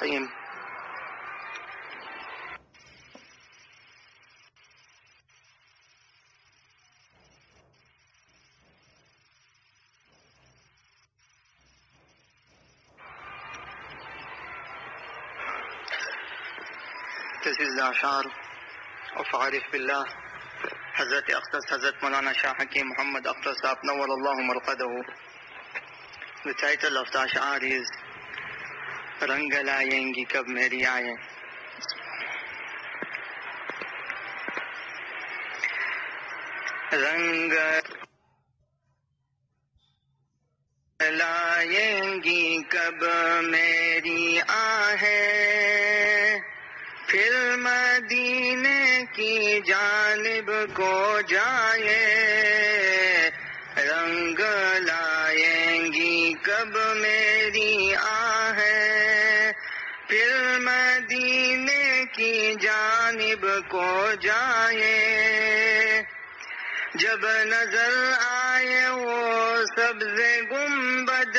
الرحيم. This is the Ashar of Arif Billah, Hazrat Aqdas Hazrat Maulana Shah Hakim Muhammad Akhtar Sahab Nawwar Allahu Marqadahu. The title of the Ashar is Rang Laayengi Kab Meri Aaye. Rang laayengi kab meri aahe, پھر مدینے کی جانب کو جائے. رنگ لائیں گی کب میری آہیں، پھر مدینے کی جانب کو جائے. جب نظر آئے وہ سبز گنبد،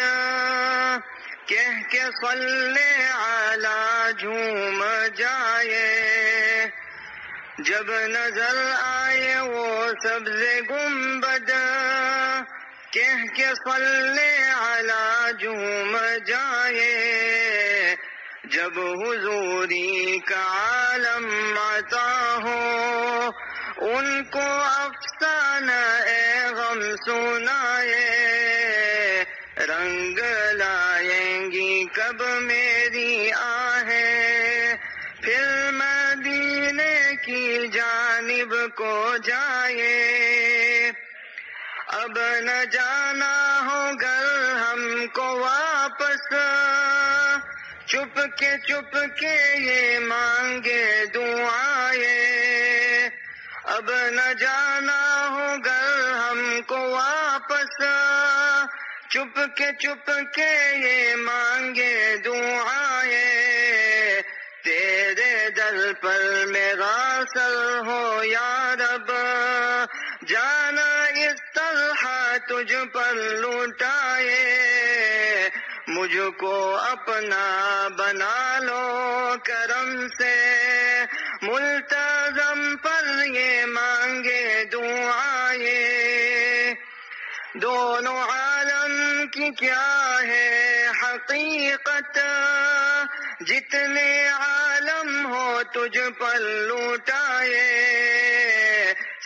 کہہ کے صلی علی جھوم جائے. جب نظر آئے وہ سبز گنبد، کہہ کے صلی علی جھوم جائے. جب حضوری کا عالم عطا ہو، ان کو افسانہ غم سنائے. رنگ لائیں گی کب میری آہیں، پھر مدینے کی جانب کو جائے. اب نہ جانا ہو گھر ہم کو واپس، چپ کے یہ مانگے دعائیں. اب نہ جانا ہو گھر ہم کو واپس، چپ کے یہ مانگے دعائیں. تیرے در پر میرا سر ہو یا رب، جانا اس طرح تجھ پر لوٹائے. مجھ کو اپنا بنا لو کرم سے، ملتزم پر یہ مانگے دعائیں. دونوں عالم کی کیا ہے حقیقت، جتنے عالم ہو تجھ پر لوٹائے.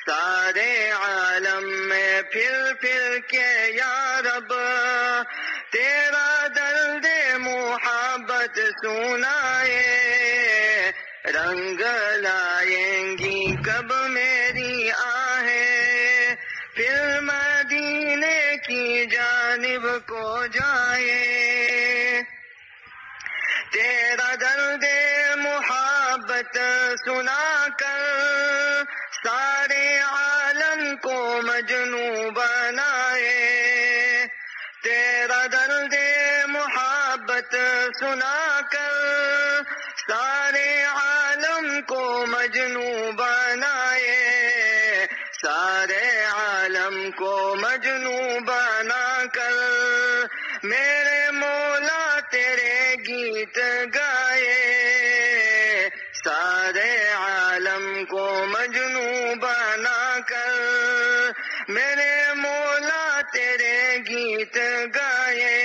سارے عالم میں پھر کے یا رب، تیرا درد محبت سنائے. رنگ لائیں گی کب میری آہیں، پھر مدینے کی جانب کو جائے. تیرا درد محبت سنا کر سارے عالم کو مجنو بنائے. تیرا درد محبت سنا کر سارے عالم کو مجنو بنائے. سارے عالم کو مجنو بنا کر میرے مولا تیرے گیت گائے. سارے عالم کو مجنو بنا کر میرے مولا تیرے گیت گائے.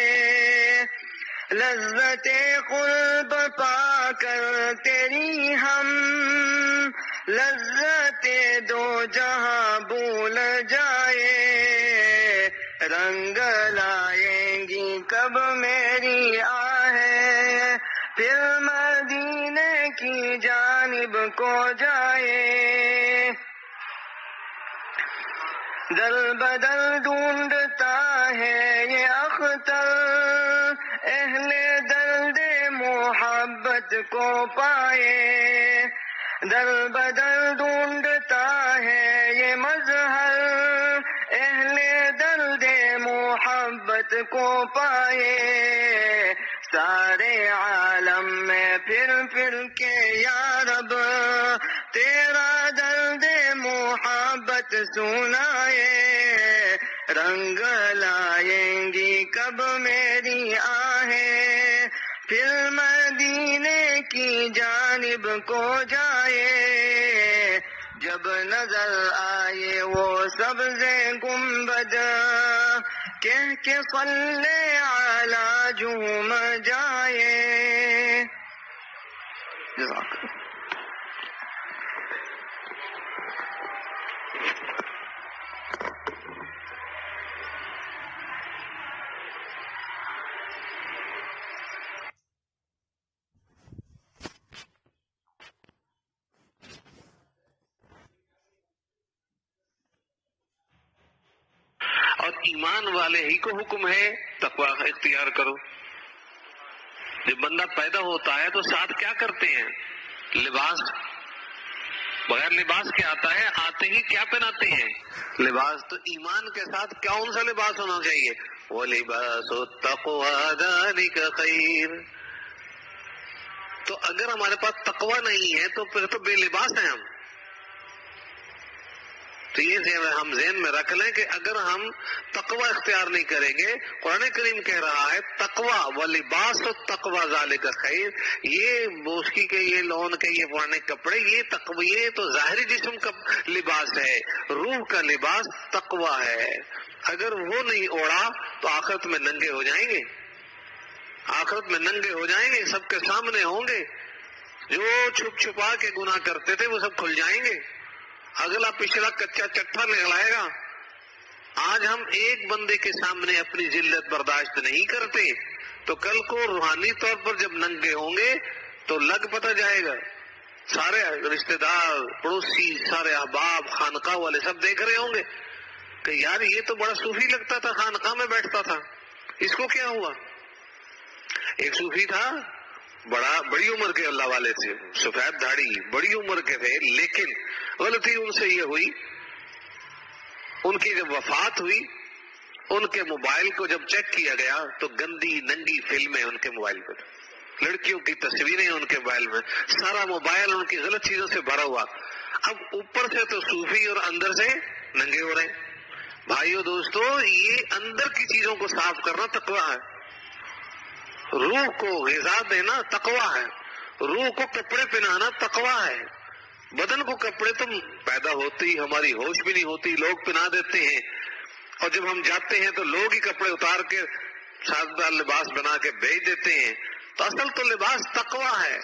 لذت قرب پا کر تیری ہم لذت دو جہاں بھول جائے. رنگ لائیں گی کب میری آہیں، پھر مدینے کی جانب کو جائے. دل بدل ڈھونڈتا ہے یہ اختر، اہل درد محبت کو پائے. دل بدل ڈھونڈتا ہے یہ مظہر، اہل درد محبت کو پائے. سارے عالم میں پھر کے یا رب، تیرا درد محبت سنائے. رنگ لائیں گی کب میری آہیں، پھر مدینے کی جانب کو جائے، جب نظر آئے وہ سبز گنبد، کہہ کے صلی علی جھوم جائے۔ جزاک اللہ۔ اور ایمان والے ہی کو حکم ہے تقوی اختیار کرو۔ جب بندہ پیدا ہوتا ہے تو ساتھ کیا کرتے ہیں؟ لباس۔ بغیر لباس کے آتا ہے، آتے ہی کیا پہناتے ہیں؟ لباس۔ تو ایمان کے ساتھ کون سا لباس ہونا چاہیے؟ وَلِبَاسُ التَّقْوَىٰ ذَٰلِكَ خَيْرٌ۔ تو اگر ہمارے پاس تقوی نہیں ہے تو پھر تو بے لباس ہیں ہم۔ تو یہ ہم ذہن میں رکھ لیں کہ اگر ہم تقوی اختیار نہیں کریں گے، قرآن کریم کہہ رہا ہے تقوی وَلِبَاسُ التَّقْوَىٰ ذَٰلِكَ خَيْرٌ۔ یہ بوسکی کے، یہ لون کے، یہ پرانے کپڑے، یہ تقوی، یہ تو ظاہری جسم کا لباس ہے، روح کا لباس تقوی ہے۔ اگر وہ نہیں اوڑا تو آخرت میں ننگے ہو جائیں گے، آخرت میں ننگے ہو جائیں گے، سب کے سامنے ہوں گے۔ جو چھپ چھپا کے گناہ کرتے تھے وہ سب کھل جائیں گے، اگلا پچھلا کچا چٹھا نکلائے گا۔ آج ہم ایک بندے کے سامنے اپنی ذلت برداشت نہیں کرتے تو کل کو روحانی طور پر جب ننگے ہوں گے تو لگ پتہ جائے گا۔ سارے رشتہ دار، پڑوسی، سارے احباب، خانقاہ والے سب دیکھ رہے ہوں گے کہ یار یہ تو بڑا صوفی لگتا تھا، خانقاہ میں بیٹھتا تھا، اس کو کیا ہوا؟ ایک صوفی تھا، بڑی عمر کے اللہ والے تھے، سفید داڑھی، بڑی عمر کے تھے، لیکن غلطی ان سے یہ ہوئی، ان کی جب وفات ہوئی، ان کے موبائل کو جب چیک کیا گیا تو گندی ننگی فلمیں ان کے موبائل پر، لڑکیوں کی تصویریں ان کے موبائل میں، سارا موبائل ان کی غلط چیزوں سے بھرا ہوا۔ اب اوپر سے تو صوفی اور اندر سے ننگے ہو رہے ہیں۔ بھائیو دوستو، یہ اندر کی چیزوں کو صاف کرنا تقویٰ ہے، روح کو غذا دینا تقویٰ ہے، روح کو کپڑے پہنانا تقویٰ ہے۔ بدن کو کپڑے تو پیدا ہوتے ہی ہماری ہوش بھی نہیں ہوتی، لوگ پہنا دیتے ہیں، اور جب ہم جاتے ہیں تو لوگ ہی کپڑے اتار کے سازدار لباس بنا کے بھیج دیتے ہیں۔ تو اصل تو لباس تقویٰ ہے۔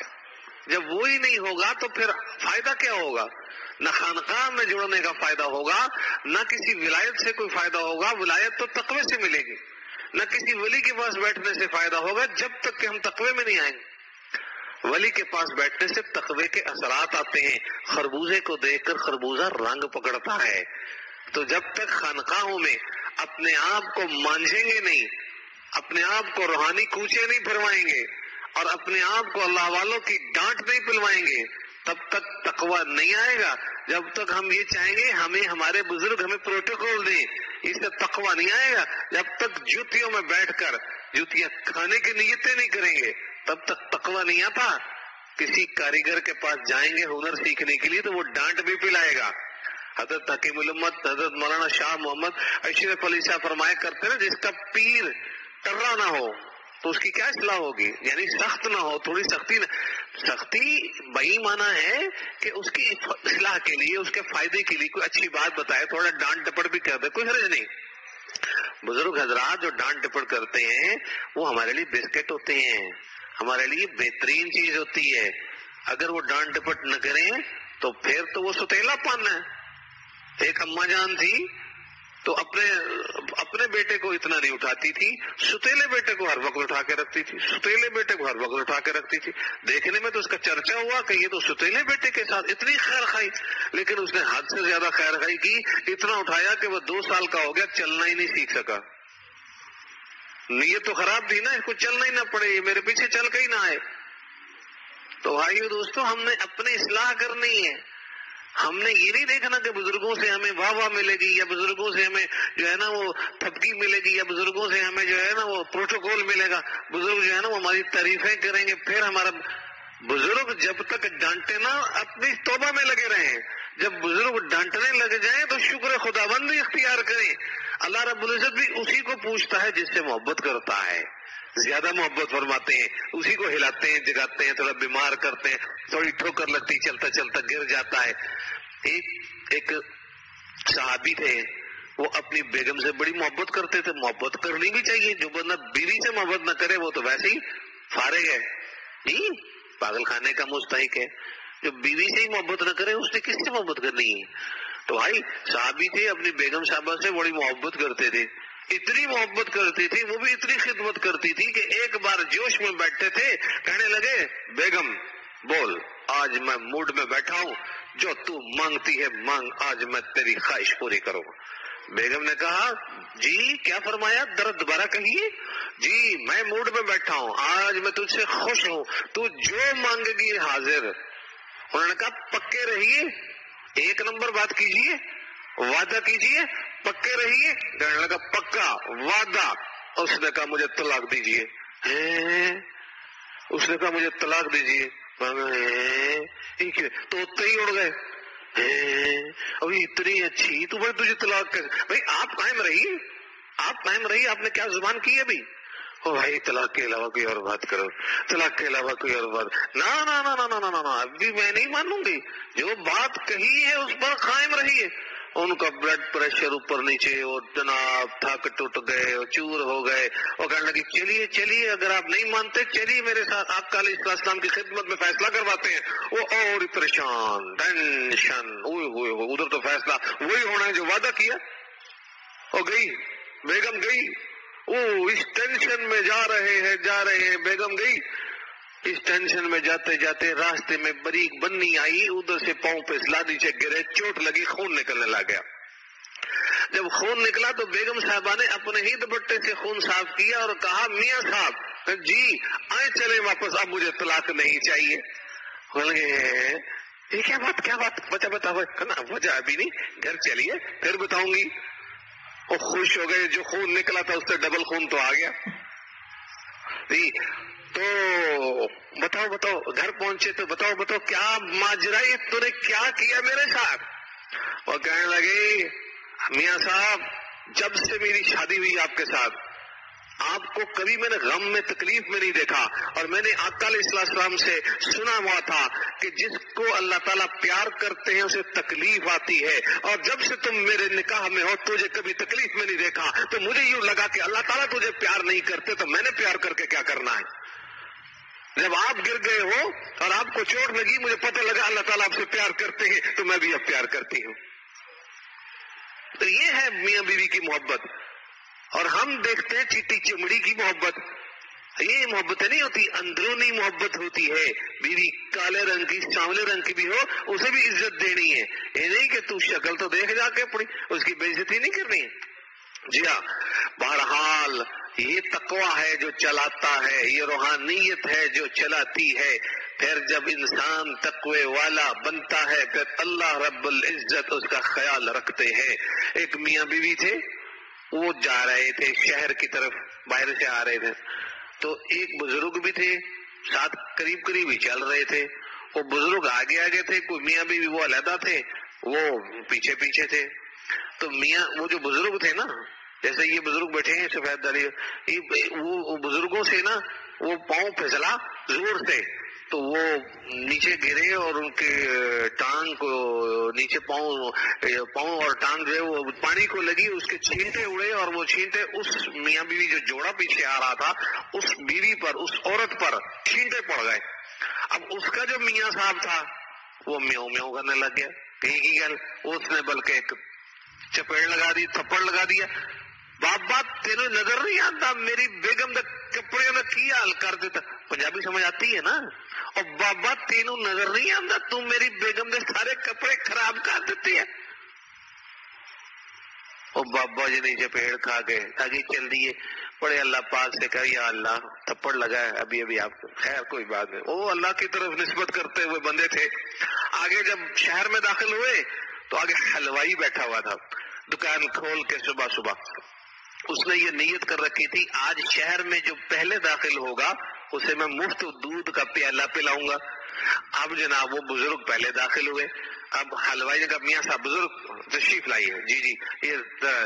جب وہی نہیں ہوگا تو پھر فائدہ کیا ہوگا؟ نہ خانقاہ میں جڑنے کا فائدہ ہوگا، نہ کسی ولایت سے کوئی فائدہ ہوگا، ولایت تو تقوی سے ملے گی، نہ کسی ولی کے پاس بیٹھنے سے فائدہ ہوگا جب تک کہ ہم تقوی میں نہیں آئیں گے۔ ولی کے پاس بیٹھنے سے تقوی کے اثرات آتے ہیں۔ خربوزے کو دیکھ کر خربوزہ رنگ پکڑتا ہے، تو جب تک خانقاہوں میں اپنے آپ کو مانجیں گے نہیں، اپنے آپ کو روحانی کوچے نہیں پھروائیں گے اور اپنے آپ کو اللہ والوں کی ڈانٹ نہیں پلوائیں گے، تب تک تقوی نہیں آئے گا۔ جب تک ہم یہ چاہیں گے ہمیں ہمارے بزرگ ہمیں پروٹوکول دیں، اس سے تقوی نہیں آئے گا۔ جب تک جوتیوں میں بیٹھ کر جوتیاں کھانے کی نیتیں نہیں کریں گے تب تک تقوی نہیں آتا۔ کسی کاریگر کے پاس جائیں گے ہنر سیکھنے کے لیے تو وہ ڈانٹ بھی پلائے گا۔ حضرت حکیم الامت حضرت مولانا شاہ محمد اشرف علی صاحب فرمایا کرتے نا، جس کا پیر ٹرا نہ ہو تو اس کی کیا اصلاح ہوگی؟ یعنی سخت نہ ہو، تھوڑی سختی نہ، سختی بئی معنی ہے کہ اس کی اصلاح کے لیے، اس کے فائدے کے لیے کوئی اچھی بات بتائے، تھوڑا ڈانٹ ڈپٹ بھی کر دے، کوئی حرج نہیں۔ بزرگ حضرات جو ڈانٹ ڈپٹ کرتے ہیں وہ ہمارے لیے بسکٹ ہوتے ہیں، ہمارے لیے بہترین چیز ہوتی ہے۔ اگر وہ ڈانٹ ڈپٹ نہ کریں تو پھر تو وہ ستیلا پن ہے۔ ایک اماں جان تھی تو اپنے بیٹے کو اتنا نہیں اٹھاتی تھی، ستیلے بیٹے کو ہر وقت اٹھا کے رکھتی تھی، ستیلے بیٹے کو ہر وقت اٹھا کے رکھتی تھی۔ دیکھنے میں تو اس کا چرچا ہوا کہ یہ تو ستیلے بیٹے کے ساتھ اتنی خیر خائی، لیکن اس نے حد سے زیادہ خیر خائی کی، اتنا اٹھایا کہ وہ 2 سال کا ہو گیا، چلنا ہی نہیں سیکھ سکا۔ نیت تو خراب تھی نا، اس کو چلنا ہی نہ پڑے، یہ میرے پیچھے چل کے ہی نہ آئے۔ تو بھائیو دوستو، ہم نے اپنی اصلاح کرنی ہے۔ ہم نے یہ نہیں دیکھنا کہ بزرگوں سے ہمیں واہ واہ ملے گی، یا بزرگوں سے ہمیں جو ہے نا وہ تھپکی ملے گی، یا بزرگوں سے ہمیں جو ہے نا وہ پروٹوکول ملے گا، بزرگ جو ہے نا وہ ہماری تعریفیں کریں گے۔ پھر ہمارا بزرگ جب تک ڈانٹے نا اپنی توبہ میں لگے رہیں، جب بزرگ ڈانٹنے لگ جائیں تو شکر خداوندی اختیار کریں۔ اللہ رب العزت بھی اسی کو پوچھتا ہے جس سے محبت کرتا ہے۔ زیادہ محبت فرماتے ہیں، اسی کو ہلاتے ہیں، جگاتے ہیں، تھوڑا بیمار کرتے ہیں، تھوڑی ٹھوکر لگتی، چلتا چلتا گر جاتا ہے۔ ایک صحابی تھے، وہ اپنی بیگم سے بڑی محبت کرتے تھے۔ محبت کرنی بھی چاہیے، جو بندہ بیوی سے محبت نہ کرے وہ تو ویسے ہی فارغ ہے، نہیں پاگل خانے کا مستحق ہے۔ جو بیوی سے ہی محبت نہ کرے اس نے کس سے محبت کرنی ہے؟ تو بھائی صحابی تھے، اپنی بیگم صاحبہ سے بڑی محبت کرتے تھے، اتنی محبت کرتی تھی، وہ بھی اتنی خدمت کرتی تھی کہ ایک بار جوش میں بیٹھے تھے، کہنے لگے بیگم بول، آج میں موڈ میں بیٹھا ہوں، جو تو مانگتی ہے مانگ، آج میں تیری خواہش پوری کروں گا۔ بیگم نے کہا جی کیا فرمایا، درد دوبارہ کہیے۔ جی میں موڈ میں بیٹھا ہوں، آج میں تجھ سے خوش ہوں، تو جو مانگے گی حاضر۔ انہوں نے کہا پکے رہیے، ایک نمبر بات کیجیے، وعدہ کیجیے، پکے رہیے۔ کہنے لگا پکا وعدہ۔ اس نے کہا مجھے طلاق دیجیے۔ اس نے کہا مجھے طلاق دیجیے، تو اتنے ہی اڑ گئے، ابھی اتنی اچھی تو بھائی تجھے طلاق کیسے؟ بھائی آپ قائم رہیے، آپ قائم رہیے، آپ نے کیا زبان کی ہے ابھی؟ او بھائی طلاق کے علاوہ کوئی اور بات کرو، طلاق کے علاوہ کوئی اور بات، نہ ابھی میں نہیں مانوں گی، جو بات کہی ہے اس پر قائم رہیے۔ ان کا بلڈ پریشر اوپر نیچے، اور جناب تھک ٹوٹ گئے، اور چور ہو گئے، اور کہنے لگی چلیے چلیے اگر آپ نہیں مانتے چلیے میرے ساتھ، آپ کا علیہ السلام کی خدمت میں فیصلہ کرواتے ہیں۔ وہ اور پریشان، ٹینشن، ادھر تو فیصلہ وہی ہونا ہے جو وعدہ کیا، اور گئی بیگم گئی، اس ٹینشن میں جا رہے ہیں، بیگم گئی، اس ٹینشن میں جاتے جاتے راستے میں بریک بنی آئی، ادھر سے پاؤں پہ سلادی سے گرے، چوٹ لگی، خون نکلنے لگ گیا۔ جب خون نکلا تو بیگم صاحبہ نے اپنے ہی دوپٹے سے خون صاف کیا اور کہا میاں صاحب جی آئے چلے واپس، اب مجھے طلاق نہیں چاہیے۔ بول گئے یہ کیا بات بتا وجہ ابھی نہیں، گھر چلیے پھر بتاؤں گی۔ وہ خوش ہو گئے، جو خون نکلا تھا اس سے ڈبل خون تو آ گیا۔ تو بتاؤ گھر پہنچے تو بتاؤ کیا ماجرا، تو نے کیا کیا میرے ساتھ؟ اور کہنے لگے میاں صاحب جب سے میری شادی ہوئی آپ کے ساتھ، آپ کو کبھی میں نے غم میں تکلیف میں نہیں دیکھا، اور میں نے آقا علیہ السلام سے سنا ہوا تھا کہ جس کو اللہ تعالیٰ پیار کرتے ہیں اسے تکلیف آتی ہے، اور جب سے تم میرے نکاح میں ہو تجھے کبھی تکلیف میں نہیں دیکھا، تو مجھے یوں لگا کہ اللہ تعالیٰ تجھے پیار نہیں کرتے تو میں نے پیار کر کے کیا کرنا ہے۔ جب آپ گر گئے ہو اور آپ کو چوٹ لگی، مجھے پتہ لگا اللہ تعالیٰ آپ سے پیار کرتے ہیں تو میں بھی اب پیار کرتی ہوں۔ تو یہ ہے میاں بیوی کی محبت، اور ہم دیکھتے ہیں چیٹی چمڑی کی محبت، یہ محبت نہیں ہوتی، اندرونی محبت ہوتی ہے۔ بیوی کالے رنگ کی، سانولے رنگ کی بھی ہو، اسے بھی عزت دینی ہے، یہ نہیں کہ تو شکل تو دیکھ جا کے اپنی، اس کی بے عزتی نہیں کرنی ہے۔ جی ہاں، بہرحال یہ تقویٰ ہے جو چلاتا ہے، یہ روحانیت ہے جو چلاتی ہے۔ پھر جب انسان تقوی والا بنتا ہے پھر اللہ رب العزت اس کا خیال رکھتے ہیں۔ ایک میاں بیوی تھے، وہ جا رہے تھے شہر کی طرف، باہر سے آ رہے تھے، تو ایک بزرگ بھی تھے ساتھ، قریب ہی چل رہے تھے۔ وہ بزرگ آگے تھے، کوئی میاں بیوی وہ علیحدہ تھے، وہ پیچھے تھے۔ تو میاں وہ جو بزرگ تھے نا، جیسے یہ بزرگ بیٹھے ہیں سفید داڑھی، وہ بزرگوں سے نا وہ پاؤں پھسلا زور سے، تو وہ نیچے گرے اور ان کے ٹانگ کو نیچے پاؤں اور ٹانگ جو ہے وہ پانی کو لگی، اس کے چھینٹے اڑے، اور وہ چھینٹے اس میاں بیوی جو جوڑا پیچھے آ رہا تھا اس بیوی پر، اس عورت پر چھینٹے پڑ گئے۔ اب اس کا جو میاں صاحب تھا وہ میاؤں میاؤں کرنے لگ گیا، کہیں کی گل، اس نے بلکہ ایک چپیڑ لگا دی، تھپڑ لگا دیا۔ بابا تینوں نظر نہیں آتا میری بیگم دے کپڑے میں کی حال کر دیتا، پنجابی سمجھ آتی ہے نا، اور بابا تینوں نظر نہیں آتا تو میری بیگم دے سارے کپڑے خراب کر دیتی ہے۔ اور بابا جی نے چپیڑ کھا کے آگے چل دیے، پڑے اللہ پاک سے کہا یا اللہ تھپڑ لگا ہے ابھی آپ کو، خیر کوئی بات نہیں، وہ اللہ کی طرف نسبت کرتے ہوئے بندے تھے۔ آگے جب شہر میں داخل ہوئے تو آگے حلوائی بیٹھا ہوا تھا دکان کھول کے، صبح اس نے یہ نیت کر رکھی تھی آج شہر میں جو پہلے داخل ہوگا اسے میں مفت دودھ کا پیالہ پلاؤں گا۔ اب جناب وہ بزرگ پہلے داخل ہوئے، اب حلوائی نے کہا میاں صاحب بزرگ تشریف لائیے، جی جی یہ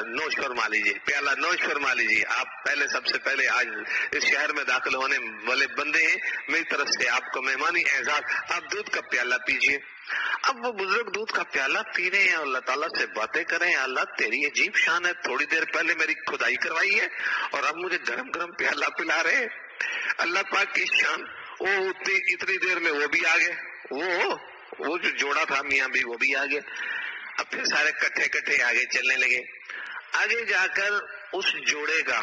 نوش فرما لیجیے، پیالہ نوش فرما لیجیے، آپ پہلے سب سے پہلے آج اس شہر میں داخل ہونے والے بندے ہیں، میری طرف سے آپ کو مہمانی اعزاز، آپ دودھ کا پیالہ پیجیے۔ اب وہ بزرگ دودھ کا پیالہ پی رہے ہیں، اللہ تعالیٰ سے باتیں کریں، اللہ تیری عجیب شان ہے، تھوڑی دیر پہلے میری کھدائی کروائی ہے اور اب مجھے گرم گرم پیالہ پلا رہے ہیں، اللہ پاک کی شان۔ وہ اتنی دیر میں وہ بھی آ گئے، وہ جو جوڑا تھا میاں بھی وہ بھی آ گئے، اب پھر سارے کٹھے آگے چلنے لگے۔ آگے جا کر اس جوڑے کا،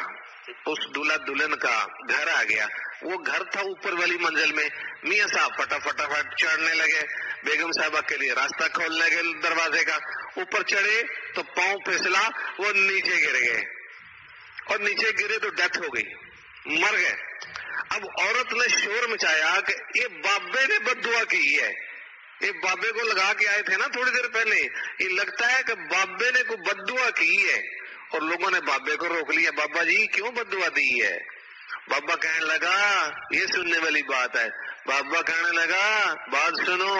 اس دلہا دلہن کا گھر آ گیا، وہ گھر تھا اوپر والی منزل میں، میاں صاحب فٹافٹ چڑھنے لگے، بیگم صاحبہ کے لیے راستہ کھولنے گئے دروازے کا، اوپر چڑھے تو پاؤں پھسلا، وہ نیچے گر گئے اور نیچے گرے تو ڈیتھ ہو گئی، مر گئے۔ اب عورت نے شور مچایا کہ یہ بابے نے بد دعا کی ہے، یہ بابے کو لگا کے آئے تھے نا تھوڑی دیر پہلے، یہ لگتا ہے کہ بابے نے کوئی بد دعا کی ہے، اور لوگوں نے بابے کو روک لیا، بابا جی کیوں بد دعا دی ہے؟ بابا کہنے لگا یہ سننے والی بات ہے، بابا کہنے لگا بات سنو،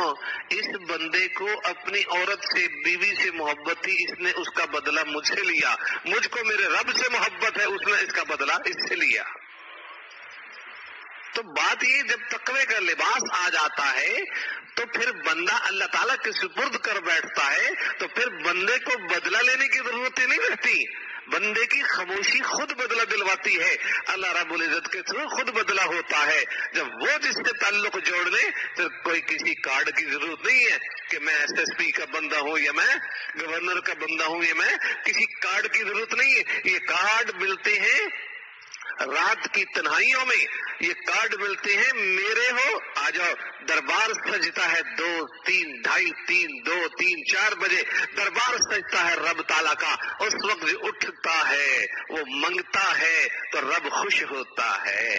اس بندے کو اپنی عورت سے، بیوی سے محبت تھی، اس نے اس کا بدلہ مجھ سے لیا، مجھ کو میرے رب سے محبت ہے، اس نے اس کا بدلہ اس سے لیا۔ تو بات یہ جب تقوی کا لباس آ جاتا ہے تو پھر بندہ اللہ تعالیٰ کے سپرد کر بیٹھتا ہے، تو پھر بندے کو بدلہ لینے کی ضرورت ہی نہیں رہتی، بندے کی خاموشی خود بدلہ دلواتی ہے، اللہ رب العزت کے تھرو خود بدلہ ہوتا ہے۔ جب وہ جس سے تعلق جوڑ لے تو کوئی کسی کارڈ کی ضرورت نہیں ہے کہ میں ایس ایس پی کا بندہ ہوں یا میں گورنر کا بندہ ہوں، یا میں کسی کارڈ کی ضرورت نہیں ہے، یہ کارڈ ملتے ہیں رات کی تنہائیوں میں، یہ کارڈ ملتے ہیں میرے ہو آ جاؤ، دربار سجتا ہے 2 3 2:30 3 2 3 4 بجے دربار سجتا ہے رب تعالیٰ کا، اس وقت جو اٹھتا ہے وہ منگتا ہے تو رب خوش ہوتا ہے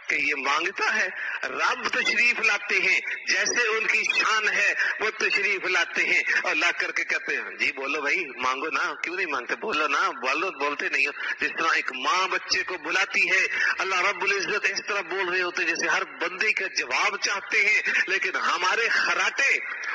کہ یہ مانگتا ہے، رب تشریف لاتے ہیں، جیسے ان کی شان ہے وہ تشریف لاتے ہیں اور لا کر کے کہتے ہیں جی بولو بھائی مانگو نا، کیوں نہیں مانگتے، بولو نا، بولتے نہیں ہو۔ جس طرح ایک ماں بچے کو بلاتی ہے، اللہ رب العزت اس طرح بول رہے ہوتے جیسے ہر بندے کا جواب چاہتے ہیں، لیکن ہمارے خراٹے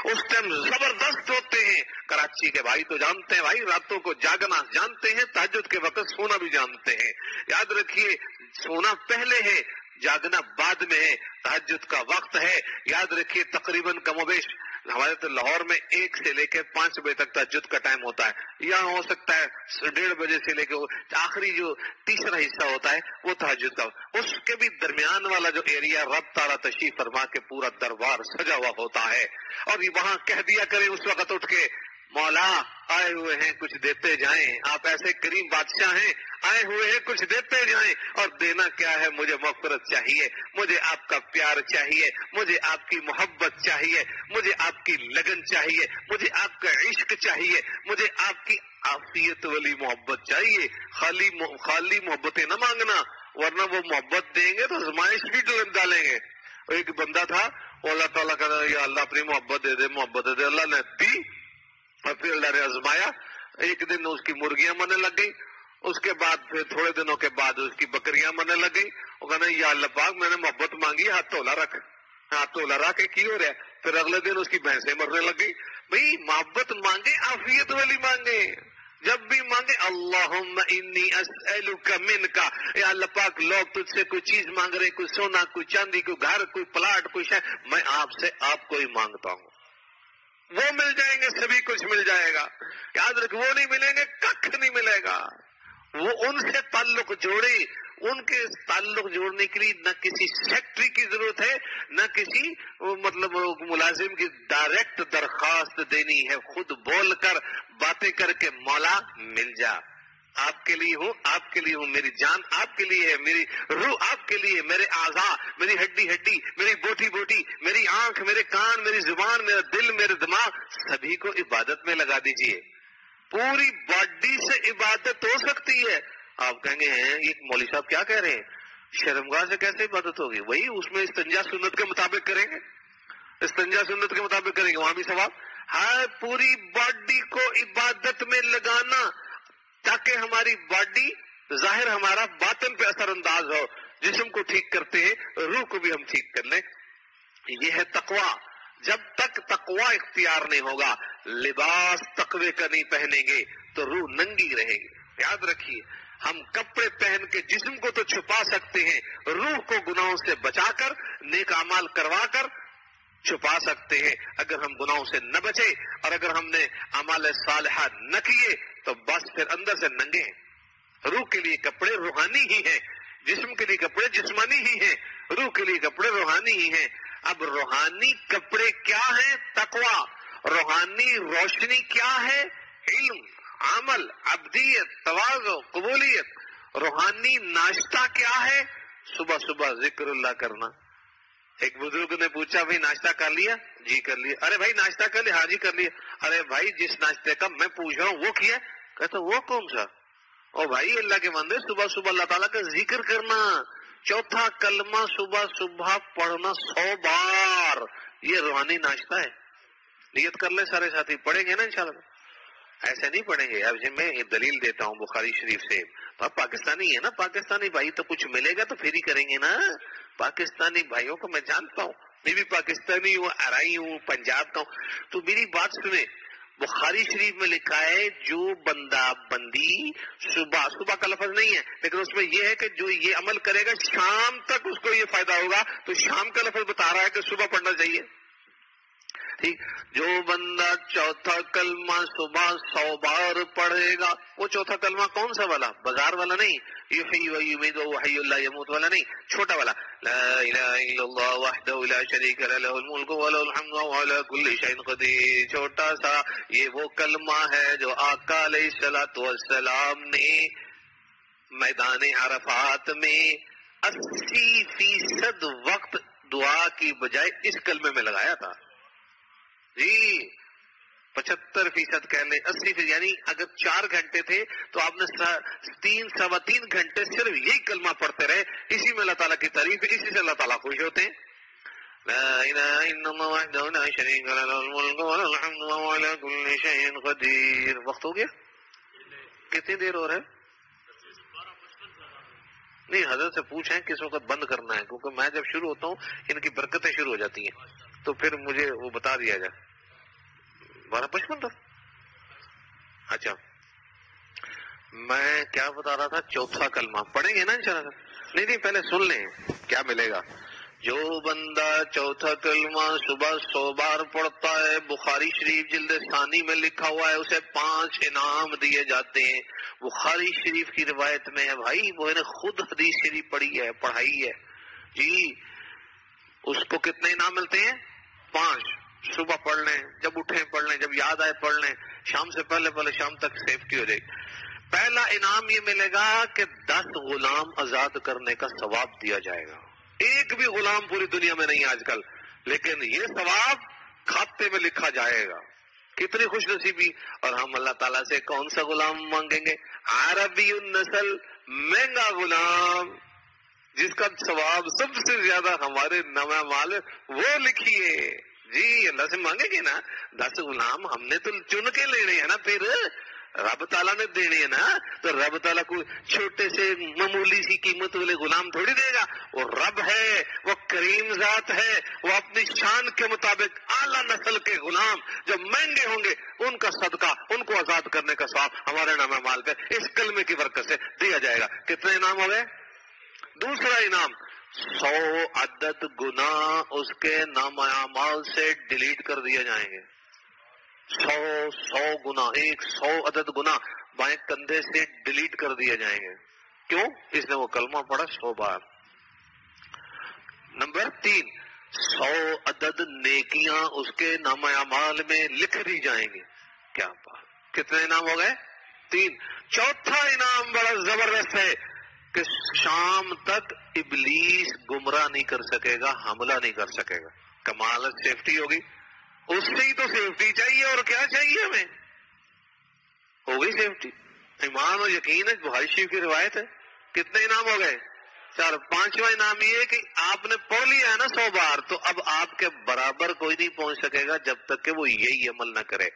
اس ٹائم زبردست ہوتے ہیں۔ کراچی کے بھائی تو جانتے ہیں، بھائی راتوں کو جاگنا جانتے ہیں، تہجد کے وقت سونا بھی جانتے ہیں، یاد رکھیے سونا پہلے ہے، جاگنا بعد میں ہے، تہجد کا وقت ہے، یاد رکھیے تقریباً کم و بیش ہمارے تو لاہور میں 1 سے لے کے 5 بجے تک تہجد کا ٹائم ہوتا ہے، یہاں ہو سکتا ہے 1:30 بجے سے لے کے آخری جو تیسرا حصہ ہوتا ہے وہ تہجد کا، اس کے بھی درمیان والا جو ایریا رب تعالیٰ تشریف فرما کے پورا دربار سجا ہوا ہوتا ہے، اور یہ وہاں کہہ دیا کریں اس وقت اٹھ کے مولا آئے ہوئے ہیں کچھ دیتے جائیں، آپ ایسے کریم بادشاہ ہیں، آئے ہوئے ہیں کچھ دیتے جائیں، اور دینا کیا ہے، مجھے مغفرت چاہیے، مجھے آپ کا پیار چاہیے، مجھے آپ کی محبت چاہیے، مجھے آپ کی لگن چاہیے، مجھے آپ کا عشق چاہیے، مجھے آپ کی عافیت والی محبت چاہیے، خالی محبتیں نہ مانگنا، ورنہ وہ محبت دیں گے تو آزمائش بھی ڈالیں گے۔ ایک بندہ تھا وہ اللہ تعالیٰ کا یا اللہ اپنی محبت دے دے، محبت دے دے، اللہ نے دی اور پھر اللہ نے آزمایا، ایک دن اس کی مرغیاں مرنے لگ گئی، اس کے بعد پھر تھوڑے دنوں کے بعد اس کی بکریاں مرنے لگ گئی، وہ کہنا یا اللہ پاک میں نے محبت مانگی، ہاتھ تولا رکھ، ہاتھ تولا رکھ کے کی ہو رہا ہے، پھر اگلے دن اس کی بھینسیں مرنے لگ گئی۔ بھئی محبت مانگے عافیت والی مانگے، جب بھی مانگے اللہم انی اسألک منک، یا اللہ پاک لوگ تجھ سے کوئی چیز مانگ رہے، کوئی سونا، کوئی چاندی، کوئی گھر، کوئی پلاٹ، کوئی شے، میں آپ سے آپ کو ہی مانگتا ہوں، وہ مل جائیں گے، سبھی کچھ مل جائے گا، یاد رکھ وہ نہیں ملیں گے ککھ نہیں ملے گا۔ وہ ان سے تعلق جوڑے، ان کے تعلق جوڑنے کے لیے نہ کسی سیکٹری کی ضرورت ہے، نہ کسی مطلب ملازم کی ڈائریکٹ درخواست دینی ہے، خود بول کر باتیں کر کے مولا مل جا، آپ کے لیے ہوں، آپ کے لیے ہوں، میری جان آپ کے لیے ہے، میری روح آپ کے لیے، میرے اعضاء، میری ہڈی ہڈی، میری بوٹی بوٹی، میری آنکھ، میرے کان، میری زبان، میرا دل، میرے دماغ، سبھی کو عبادت میں لگا دیجئے۔ پوری باڈی سے عبادت ہو سکتی ہے۔ آپ کہیں گے ہیں یہ مولوی صاحب کیا کہہ رہے ہیں، شرمگاہ سے کیسے عبادت ہوگی؟ وہی اس میں استنجا سنت کے مطابق کریں گے، استنجا سنت کے مطابق کریں گے، وہاں بھی ثواب۔ ہر پوری باڈی کو عبادت میں لگانا تاکہ ہماری باڈی ظاہر ہمارا باطن پہ اثر انداز ہو، جسم کو ٹھیک کرتے ہیں روح کو بھی ہم ٹھیک کر لیں، یہ ہے تقویٰ۔ جب تک تقوی اختیار نہیں ہوگا، لباس تقوی کا نہیں پہنیں گے تو روح ننگی رہے گی. یاد رکھیے، ہم کپڑے پہن کے جسم کو تو چھپا سکتے ہیں، روح کو گناہوں سے بچا کر، نیک اعمال کروا کر چھپا سکتے ہیں. اگر ہم گناہوں سے نہ بچے اور اگر ہم نے اعمال صالحہ نہ کیے تو بس پھر اندر سے ننگے ہیں. روح کے لیے کپڑے روحانی ہی ہیں، جسم کے لیے کپڑے جسمانی ہی ہیں، روح کے لیے کپڑے روحانی ہی ہیں. اب روحانی کپڑے کیا ہیں؟ تقوی. روحانی روشنی کیا ہے؟ علم، عمل، عبدیت، تواضع، قبولیت. روحانی ناشتہ کیا ہے؟ صبح صبح ذکر اللہ کرنا. ایک بزرگ نے پوچھا بھائی ناشتہ کر لیا؟ جی کر لیا. ارے بھائی ناشتہ کر لیا؟ ہاں جی کر لیا. ارے بھائی جس ناشتے کا میں پوچھ رہا ہوں وہ کیا؟ کہتا وہ کون سا؟ او بھائی اللہ کے بندے، صبح صبح اللہ تعالیٰ کا ذکر کرنا. چوتھا کلمہ صبح صبح پڑھنا 100 بار، یہ روحانی ناشتہ ہے. نیت کر لے سارے ساتھی، پڑھیں گے نا انشاءاللہ. ایسے نہیں پڑھیں گے. اب میں ایک دلیل دیتا ہوں بخاری شریف سے. تو آپ پاکستانی ہے نا، پاکستانی بھائی تو کچھ ملے گا تو پھر ہی کریں گے نا. پاکستانی بھائیوں کو میں جانتا ہوں، میں بھی پاکستانی ہوں، ارائی ہوں، پنجاب کا ہوں. تو میری بات سنیں، بخاری شریف میں لکھا ہے جو بندہ بندی صبح کا لفظ نہیں ہے لیکن اس میں یہ ہے کہ جو یہ عمل کرے گا شام تک اس کو یہ فائدہ ہوگا. تو شام کا لفظ بتا رہا ہے کہ صبح پڑھنا چاہیے. ٹھیک، جو بندہ چوتھا کلمہ صبح 100 بار پڑھے گا. وہ چوتھا کلمہ کون سا والا؟ بازار والا نہیں، یحیی و یمیت و حی لا یموت والا نہیں، چھوٹا والا. لا الہ الا اللہ وحدہ لا شریک لہ لہ الملک ولہ الحمد وہو علی کل شیء قدیر. چھوٹا سا یہ وہ کلمہ ہے جو آقا علیہ الصلوۃ والسلام نے میدان عرفات میں 80% وقت دعا کی بجائے اس کلمے میں لگایا تھا. جی 75% کہہ لیں، 80%، یعنی اگر 4 گھنٹے تھے تو آپ نے 3 گھنٹے صرف یہی کلمہ پڑھتے رہے. اسی میں اللہ تعالیٰ کی تعریف ہے، اسی سے اللہ تعالیٰ خوش ہوتے ہیں. لا الہ الا اللہ وحدہ لا شریک لہ لہ الملک ولہ الحمد وہو علی کل شیء قدیر. وقت ہو گیا؟ کتنی دیر ہو رہا ہے؟ نہیں، حضرت سے پوچھیں کس وقت بند کرنا ہے، کیونکہ میں جب شروع ہوتا ہوں ان کی برکتیں شروع ہو جاتی ہیں تو پھر مجھے وہ بتا دیا جائے. 12:55 تک. اچھا میں کیا بتا رہا تھا؟ چوتھا کلمہ پڑھیں گے نا انشاءاللہ. نہیں پہلے سن لیں کیا ملے گا. جو بندہ چوتھا کلمہ صبح 100 بار پڑھتا ہے، بخاری شریف جلد ثانی میں لکھا ہوا ہے، اسے 5 انعام دیے جاتے ہیں. بخاری شریف کی روایت میں ہے بھائی، وہ نے خود حدیث شریف پڑھائی ہے جی. اس کو کتنے انعام ملتے ہیں؟ 5. صبح پڑھ لیں، جب اٹھیں پڑھ لیں، جب یاد آئے پڑھ لیں، شام سے پہلے شام تک سیفٹی ہو جائے گی. پہلا انعام یہ ملے گا کہ 10 غلام آزاد کرنے کا ثواب دیا جائے گا. ایک بھی غلام پوری دنیا میں نہیں آج کل، لیکن یہ ثواب کھاتے میں لکھا جائے گا. کتنی خوش نصیبی. اور ہم اللہ تعالیٰ سے کون سا غلام مانگیں گے؟ عربی النسل، مہنگا غلام جس کا ثواب سب سے زیادہ ہمارے نامہ مال وہ لکھیے جی. اللہ سے مانگیں گے نا 10 غلام، ہم نے تو چن کے لینے ہیں نا، پھر رب تعالیٰ نے دینے ہیں نا. تو رب تعالیٰ کو چھوٹے سے معمولی سی قیمت والے غلام تھوڑی دے گا. وہ رب ہے، وہ کریم ذات ہے، وہ اپنی شان کے مطابق اعلیٰ نسل کے غلام جو مہنگے ہوں گے ان کا صدقہ، ان کو آزاد کرنے کا ثواب ہمارے نام مال پہ اس کلمے کی برکت سے دیا جائے گا. کتنے انعام ہو گئے؟ دوسرا انعام 100 عدد گناہ اس کے نام اعمال سے ڈیلیٹ کر دیے جائیں گے. 100 گنا، 100 عدد گنا بائیں کندھے سے ڈیلیٹ کر دیے جائیں گے. کیوں؟ اس نے وہ کلمہ پڑھا 100 بار. نمبر 3، 100 عدد نیکیاں اس کے نام اعمال میں لکھ دی جائیں گی. کیا بات! کتنے انعام ہو گئے؟ 3. چوتھا انعام بڑا زبردست ہے کہ شام تک ابلیس گمراہ نہیں کر سکے گا، حملہ نہیں کر سکے گا. کمال سیفٹی ہوگی. اس سے ہی تو سیفٹی چاہیے، اور کیا چاہیے ہمیں؟ ہو گئی سیفٹی. ایمان و یقین ہے، بخاری شریف کی روایت ہے. کتنے انعام ہو گئے؟ 4. 5واں انعام یہ ہے کہ آپ نے پڑھ لیا ہے نا 100 بار، تو اب آپ کے برابر کوئی نہیں پہنچ سکے گا جب تک کہ وہ یہی عمل نہ کرے.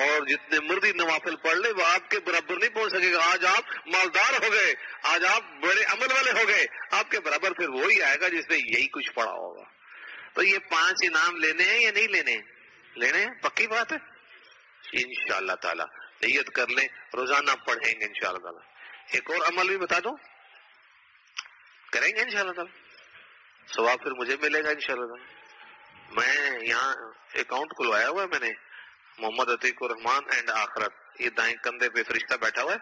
اور جتنے مرضی نوافل پڑھ لے وہ آپ کے برابر نہیں پہنچ سکے گا. آج آپ مالدار ہو گئے، آج آپ بڑے عمل والے ہو گئے، آپ کے برابر پھر وہی آئے گا جس نے یہی کچھ پڑھا ہوگا. تو یہ 5 انعام لینے ہیں یا نہیں لینے ہیں؟ لینے ہیں، پکی بات ہے. انشاءاللہ تعالی نیت کر لیں، روزانہ پڑھیں گے انشاءاللہ تعالی. ایک اور عمل بھی بتا دوں، کریں گے انشاءاللہ تعالی، ثواب پھر مجھے ملے گا انشاءاللہ تعالی. میں یہاں اکاؤنٹ کھلوایا ہوا ہے میں نے، محمد عتیق الرحمان اینڈ آخرت، یہ دائیں کندھے پہ فرشتہ بیٹھا ہوا ہے،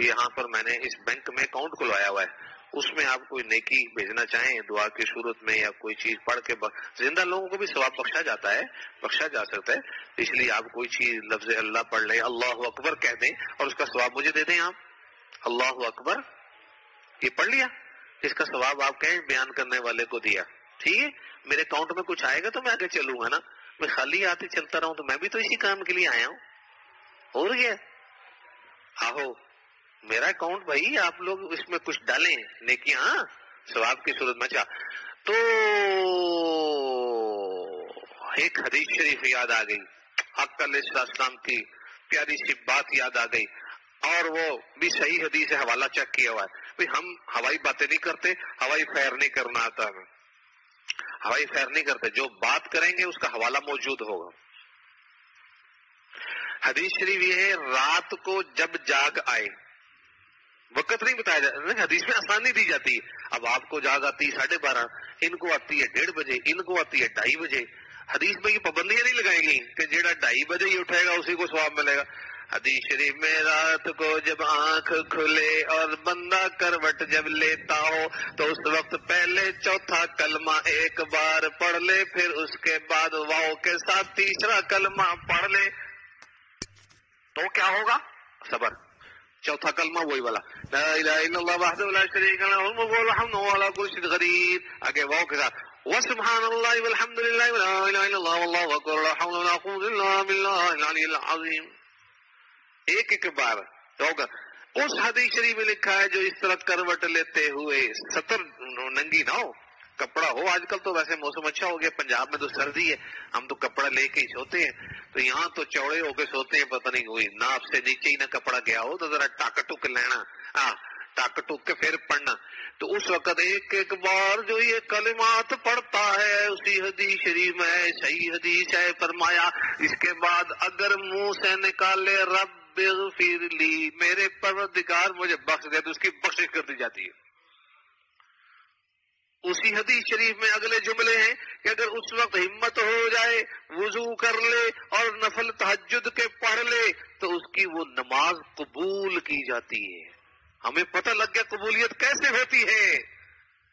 یہاں پر میں نے اس بینک میں اکاؤنٹ کھلوایا ہوا ہے. اس میں آپ کوئی نیکی بھیجنا چاہیں دعا کی صورت میں یا کوئی چیز پڑھ کے، زندہ لوگوں کو بھی ثواب بخشا جاتا ہے، بخشا جا سکتا ہے. اس لیے آپ کوئی چیز لفظ اللہ پڑھ لیں، اللہ اکبر کہہ دیں اور اس کا ثواب مجھے دے دیں. آپ اللہ اکبر یہ پڑھ لیا، اس کا ثواب آپ کہیں بیان کرنے والے کو دیا. ٹھیک ہے، میرے اکاؤنٹ میں کچھ آئے گا تو میں آگے چلوں گا نا. میں خالی آتے چلتا رہوں تو میں بھی تو اسی کام کے لیے آیا ہوں. اور کیا آہو میرا اکاؤنٹ بھائی، آپ لوگ اس میں کچھ ڈالیں نیکیاں ثواب کی صورت میں. تو ایک حدیث شریف یاد آ گئی، آقا علیہ السلام کی پیاری سی بات یاد آ گئی، اور وہ بھی صحیح حدیث ہے، حوالہ چیک کیا ہوا ہے. بھائی ہم ہوائی باتیں نہیں کرتے، ہوائی فیر نہیں کرنا آتا ہمیں، ہوائی فیر نہیں کرتے، جو بات کریں گے اس کا حوالہ موجود ہوگا. حدیث شریف یہ ہے، رات کو جب جاگ آئے، وقت نہیں بتایا جاتا، حدیث میں آسانی دی جاتی ہے. اب آپ کو جاگ آتی ہے 12:30، ان کو آتی ہے 1:30 بجے، ان کو آتی ہے 2:30 بجے. حدیث میں یہ پابندیاں نہیں لگائی گئی کہ جیڑا 2:30 بجے ہی اٹھے گا اسی کو ثواب ملے گا. حدیث شریف میں رات کو جب آنکھ کھلے اور بندہ کروٹ جب لیتا ہو تو اس وقت پہلے چوتھا کلمہ ایک بار پڑھ لے، پھر اس کے بعد واو کے ساتھ تیسرا کلمہ پڑھ لے تو کیا ہوگا؟ صبر. چوتھا کلمہ وہی والا، لا الہ الا اللہ وحدہ لا شریک لہ الملک والحمد وهو على كل شيء قدیر. آگے واو کے ساتھ وسبحان اللہ والحمد للہ ولا الہ الا اللہ واللہ اکبر لا حول ولا قوة الا باللہ العلی العظیم. ایک ایک بار ہوگا. اس حدیث شریف میں لکھا ہے جو اس طرح کروٹ لیتے ہوئے ستر ننگی نہ ہو، کپڑا ہو. آج کل تو ویسے موسم اچھا ہو گیا، پنجاب میں تو سردی ہے، ہم تو کپڑا لے کے ہی سوتے ہیں. تو یہاں تو چوڑے ہو کے سوتے ہیں، پتہ نہیں ہوئی ناف سے نیچے ہی نہ کپڑا گیا ہو تو ذرا ٹاک ٹک لینا، ٹاک ٹک کے پھر پڑھنا. تو اس وقت ایک ایک بار جو یہ کلمات پڑھتا ہے، اسی حدیث شریف میں صحیح حدیث ہے فرمایا، اس کے بعد اگر منہ سے نکالے رب اغفر لی، میرے پروردگار مجھے بخش دے، تو اس کی بخشش کر دی جاتی ہے. اسی حدیث شریف میں اگلے جملے ہیں کہ اگر اس وقت ہمت ہو جائے، وضو کر لے اور نفل تہجد کے پڑھ لے تو اس کی وہ نماز قبول کی جاتی ہے. ہمیں پتہ لگ گیا قبولیت کیسے ہوتی ہے،